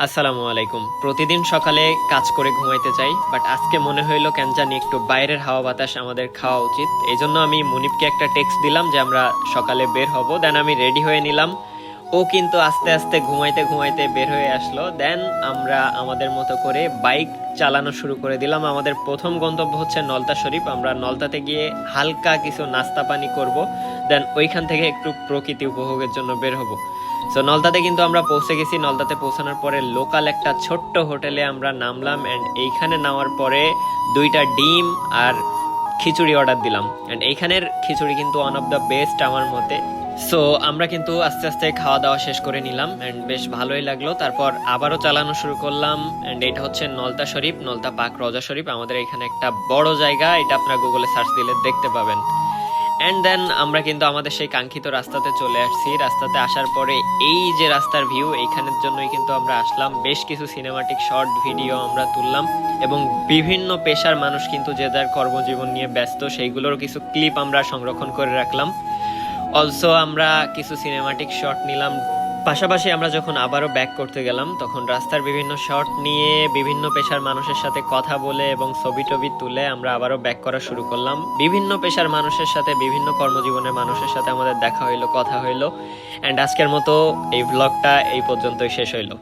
আসসালামু আলাইকুম। প্রতিদিন সকালে কাজ করে ঘুমাইতে চাই, বাট আজকে মনে হইলো কেন জানি একটু বাইরের হাওয়া বাতাস আমাদের খাওয়া উচিত। এই জন্য আমি মুনিপকে একটা টেক্সট দিলাম যে আমরা সকালে বের হব। দেন আমি রেডি হয়ে নিলাম। ও কিন্তু আস্তে আস্তে ঘুমাইতে ঘুমাইতে বের হয়ে আসলো। দেন আমরা আমাদের মতো করে বাইক চালানো শুরু করে দিলাম। আমাদের প্রথম গন্তব্য হচ্ছে নলতা শরীফ। আমরা নলতাতে গিয়ে হালকা কিছু নাস্তা পানি করব। দেন ওইখান থেকে একটু প্রকৃতি উপভোগের জন্য বের হব। সো নলতাতে কিন্তু আমরা পৌঁছে গেছি। নলতাতে পৌঁছানোর পরে লোকাল একটা ছোট্ট হোটেলে আমরা নামলাম অ্যান্ড এইখানে নামার পরে 2টা ডিম আর খিচুড়ি অর্ডার দিলাম। অ্যান্ড এইখানের খিচুড়ি কিন্তু ওয়ান অফ দ্য বেস্ট আমার মতে। সো আমরা কিন্তু আস্তে আস্তে খাওয়া দাওয়া শেষ করে নিলাম অ্যান্ড বেশ ভালোই লাগলো। তারপর আবারও চালানো শুরু করলাম অ্যান্ড এটা হচ্ছে নলতা শরীফ, নলতা পাক রজা শরীফ। আমাদের এখানে একটা বড় জায়গা, এটা আপনারা গুগলে সার্চ দিলে দেখতে পাবেন। অ্যান্ড দেন আমরা কিন্তু আমাদের সেই কাঙ্ক্ষিত রাস্তাতে চলে আসছি। রাস্তাতে আসার পরে এই যে রাস্তার ভিউ, এইখানের জন্যই কিন্তু আমরা আসলাম। বেশ কিছু সিনেমাটিক শর্ট ভিডিও আমরা তুললাম এবং বিভিন্ন পেশার মানুষ কিন্তু যে যার কর্মজীবন নিয়ে ব্যস্ত, সেইগুলোর কিছু ক্লিপ আমরা সংরক্ষণ করে রাখলাম। অলসো আমরা কিছু সিনেমাটিক শট নিলাম। পাশাপাশি আমরা যখন আবারও ব্যাক করতে গেলাম, তখন রাস্তার বিভিন্ন শট নিয়ে বিভিন্ন পেশার মানুষের সাথে কথা বলে এবং ছবি টবি তুলে আমরা আবারও ব্যাক করা শুরু করলাম। বিভিন্ন পেশার মানুষের সাথে, বিভিন্ন কর্মজীবনের মানুষের সাথে আমাদের দেখা হইলো, কথা হইলো। অ্যান্ড আজকের মতো এই ব্লগটা এই পর্যন্তই শেষ হইলো।